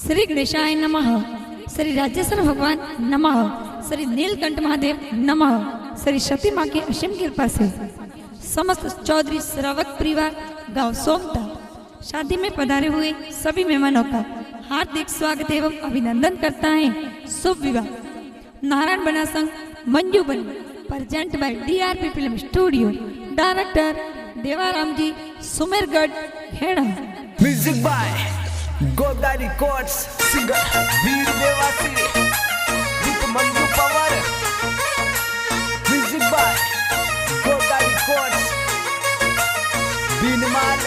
श्री गणेशाय नमः, श्री राजेश्वर भगवान नमः, श्री नीलकंठ महादेव नमः। श्री सती माँ की असीम कृपा से समस्त चौधरी श्रावक परिवार गांव सोमता शादी में पधारे हुए सभी मेहमानों का हार्दिक स्वागत एवं अभिनंदन करता है। शुभ विवाह नारायण बना संघ मंजू बन present by DRP film studio, director Devaram ji Sumergarh Kheda. Music by Goda records, singer Veer Devasi, गीत Manju Pawar. Music by Goda records, Bhinmal.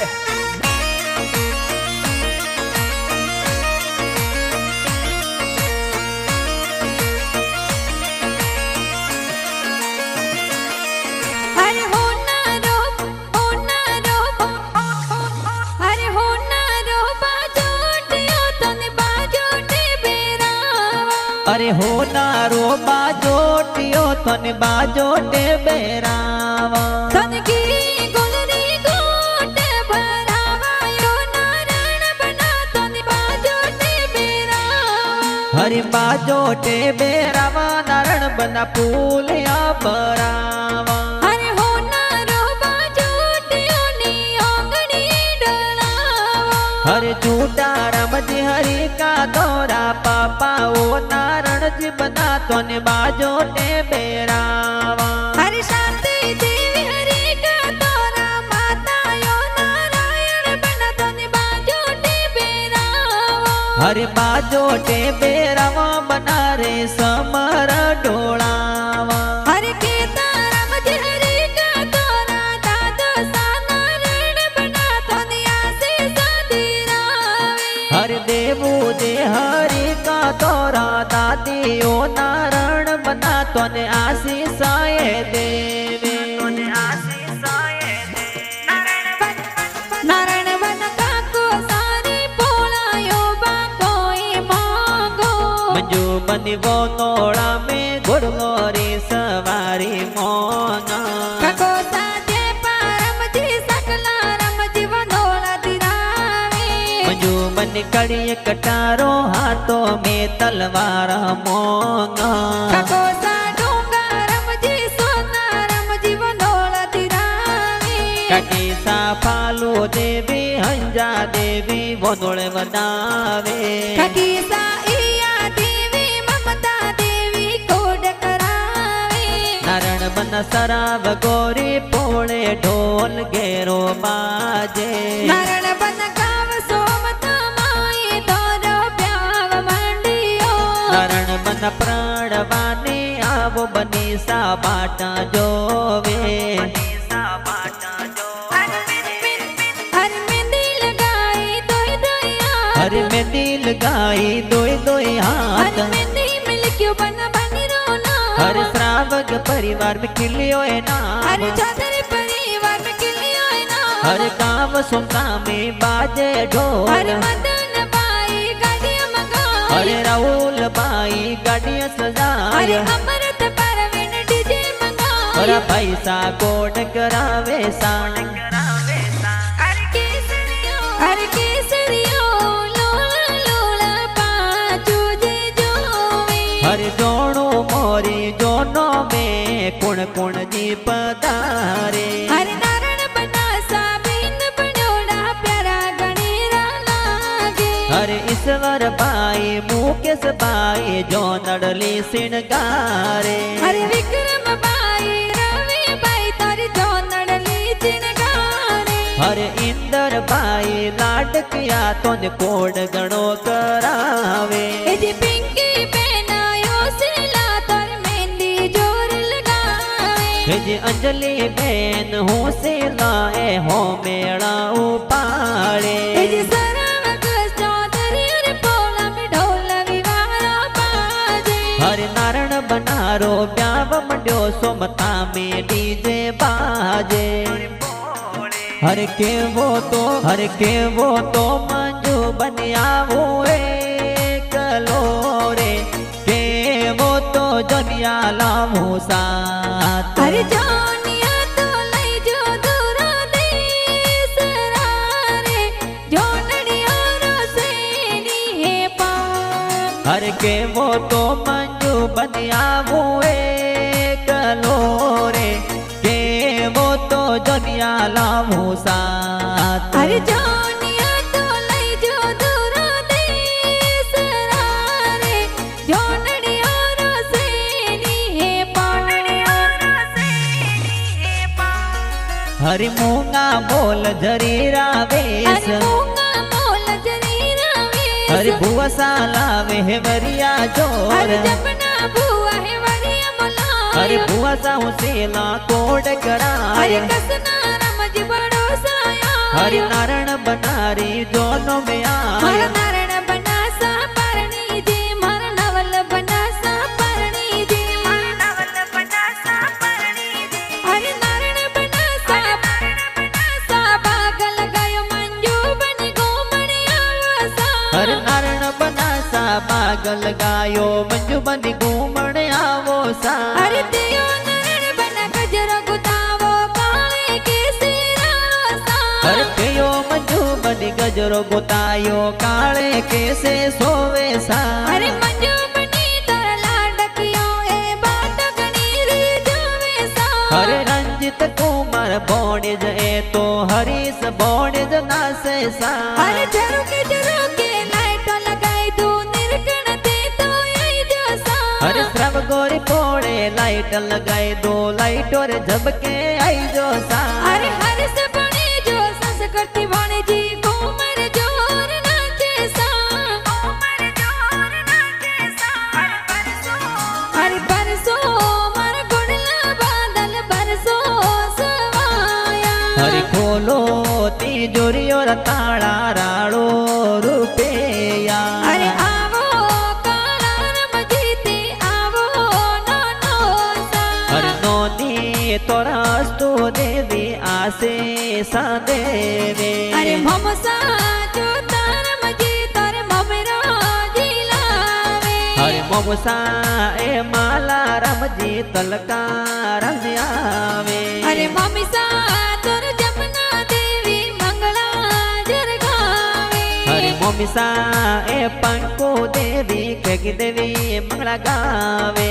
अरे हो नारो बाजोटियो तन बाजोटे बेरावा तन की गुलरी गोटे भरावा यो नारायण बना तन बाजोटे बेरावा। हरि बाजोटे बेरावा नारायण बना फूलिया बरावा। अरे हो नारो बाजोटियो नी आंगणी डोलावा। हरे झूठा राम जी हरि का दौरा पापा ओ नारायण जी बना तोने बाजोटे बेरावा। हरि शांति देवी हरि का तोरा माता यो नारायण बना तन बाजोटे बेरावा। हरे बाजोटे बेरावा बना रे समर डोलावा। हरि के ताराम जी हरि का तोरा दादा सा नारायण बना तन आशीष दिरावे। हर देवो दे हरि का तोरा दादी ओ नारायण बना तोने आशीषाए देवे। नारायण बन काको सारी पोलायो बाकोई मांगो। मंजू बनी वो नोड़ा में गुड़गोरी सवारी मोना। काको साजे पारम जी सकला रम जीवनोला दिरावे। मंजू बनी कड़ी कटारो हाथों में तलवार मोंगा। काको सा डूंगा रम जी सोना रम जीवनोला दिरावे। काकी सा फालू देवी हंजा देवी वोनोळे वदावे। काकी सा इया देवी ममता देवी कोड करावे। नारायण बन सराव गोरी पोळे ढोल घेरो बाजे। नारायण बन गाव सोमता माई तोरो प्याव मंडियो। नारायण बन प्राणवानी आवो बनी सा बाटा जोवे। हर में दिल गाई दोई दोई हाथ। हर श्रावक परिवार में खिलियो है नाम। हर गाँव सुनता में बाजे ढोल। हर राहुल बाई गाड़ियाँ सजाए। हर पैसा कोड करावे सा। हर जोड़ो मोरी जोनो में कुण कुण जी पधारे। हरे नारायण बना साबिन बनोड़ा प्यारा गणेरा लागे। हर ईश्वर बाई मुकेश बाई जो नडली सिणगारे। हरे विक्रम बाई रवि बाई तारी जो नडली चिनगारे। हर इंदर बाई लाडकिया तोन कोड गणो करावे। एजी पिंकी पहनायो सिला तोर मेहंदी जोर लगावे। जी अंजलि बहन हो से लाए हो मेड़ा उपाड़े। एजी सरवक चौधरी रे पोला में ढोल विवारा बाजे। हर नारायण बनारो ब्याव मंड्यो सोमता में डीजे बाजे। हर के वो तो मंजू बनिया हुए कलोरे। के वो तो जनिया लामू साथ। हर जोनिया तो लई जो दूरा देश रारे। जो नड़िया रो से नी है पा हर के वो तो मंजू बनिया वो एकलो रे के वो तो दुनिया लावू साथ अरे जोनिया तो लई जो दूर देश रे जोनड़िया रसेनी है पानड़िया रसेनी है पान हरि मूंगा बोल जरीरा वेश अरे मूंगा मोल जरीरा वेश हरि बुआ सालावे है वरिया जोर अरे जपना बुआ है वरिया मोला हरि बुआ साहू सेला कोड करा अरे कसना रमज बड़ो साया हरि नारायण बनारी दोनों में मारा आया नारायण बनासा परणी जी मारा नवल बनासा परणी जी मारा नवल बनासा परणी जी अरे नारायण बनासा बागल गायो मंजू बनी घूमने आवसा हर नारायण बनासा पागल गायो मंजू बनी घूमण आवो सा अरे तेयो नारायण बना गजरो गुतावो काले के सिरासा हर कयो मंजू बनी गजरो गोतायो काले कैसे सोवे सा अरे मंजू बनी तारा लाडकियो ए बात गणी रे जावे सा हरे रंजित कुमार बोणिज ए तो हरीश बोणिज नासे सा अरे जरो के लाइट लगाई दो निर्गण दे तो आई जो सा हरे श्रव गोरी पोड़े लाइट लगाए दो लाइट और झबके आई जो सा अरे हर से बने जो संस्कृति बने जी घूमर जोर नाचे सा घूमर जोर नाचे सा अरे बरसो मर गुड़ला बादल बरसो सवाया हरि खोलो तिजोरी और ताड़ा राड़ो रुपया अरे आवो काला रमजीते आवो नानो सा हरि नोनी तोरास्तु देवी आसे सा देवे अरे ममसा जो तारम जी तारे ममेरा जिलावे हरि मोमसा ए माला रमजी तलका रमजियावे अरे ममिसा तोर जमुना देवी मंगला जरगावे हरि मोमिसा ए पंको देवी कगी देवी मंगला गावे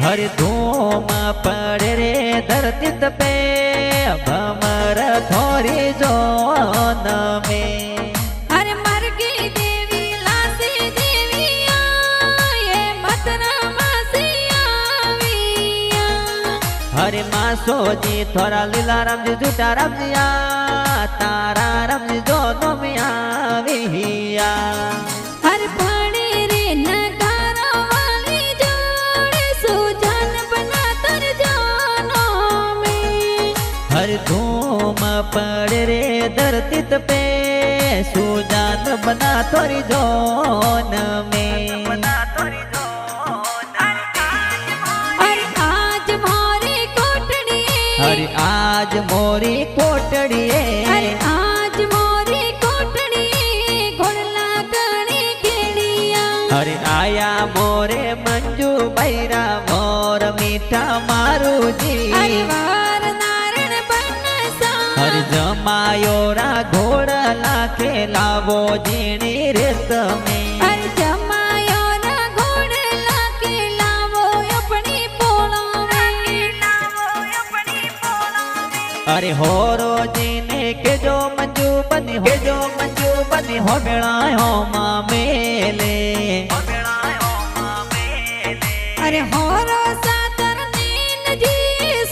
हरि धूम पड़े रे धरती पे भमर थोरी जोन में अरे मरगी देवी लासी देवी आए मतरा मासी आविया हरि मासो जी थोड़ा लीला राम जी झूठा राम जी तारा राम जी दोनों में आविया हर पाड़े रे नगारा वाली जोड़े सुजान बना तर जानों में हरि धूम पड़े रे धरती पे सुजान बना थोड़ी जोन में अरे आज मोरे कोटड़ी हरि आज मोरी कोटड़िए अरे आज मोरे कोटड़ी घोड़ला गणी केड़िया हरि आया मोरे मंजू बैरा मोर मीठा मारू जी अरे वार नारायण बनसा हरि जमायो रा घोड़ला खेलावो जीणी रेत में अरे जमायो ना घोड़ला के लावो अपनी पोलों में लावो अपनी पोलों में अरे होरो जी ने के जो मंजू बनी हो बेड़ायो माँ मेले अरे होरो सातर नीन जी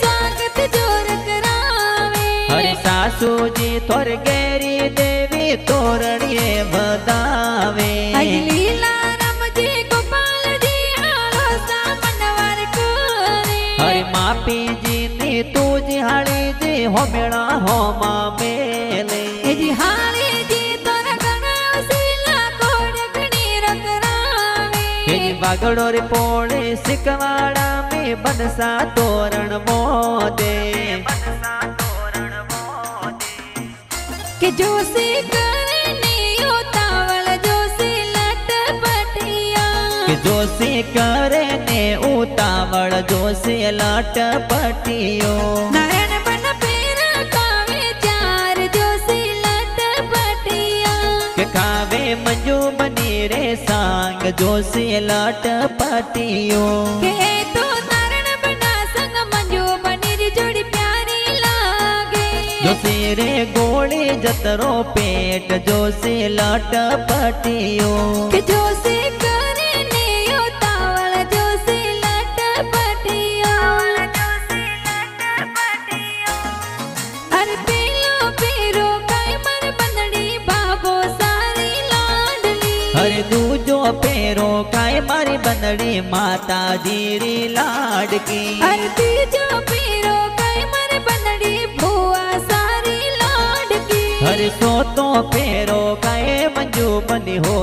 स्वागत जोर करावे हरि सासू जी तोर गेरी देवी तोरणिए बदावे अज लीला राम जी गोपाल जी हालो सामनवर करे हरि मापी जी नी तू जी हाली जी हो बेड़ा हो माँ मेले ए जी हाली जी तोर गणा उसीला कोड गणी रकरावे हे जी बागड़ो रे पोड़े सिकवाड़ा में बनसा तोरण मोदे के जोशी करने उतावल जोशी लटपटिया कि जोशी करे ने उतावड़ जोशी लट पटियो नारायण बन पेरा कावे चार जोशी लटपटिया के खावे मंजू बनी रे सांग जोशी लट पटियो के तो नारण बना संग मंजू बनी री जोड़ी प्यारी लागे जोशी रे गोली जतरो पेट जोशी लट पटियो के जोशी करे ने उतावल जोशी लट पटियो अरे पेलो पेरो काय मर बंदड़ी बाबो सारी लाडली अरे दूजो पेरो काय मारी बंदड़ी माता दीरी लाडकी अरे तीजो पेरो काय मर बंदड़ी भुआ सारी लाडकी अरे सोतो पेरो काय मंजू बनी हो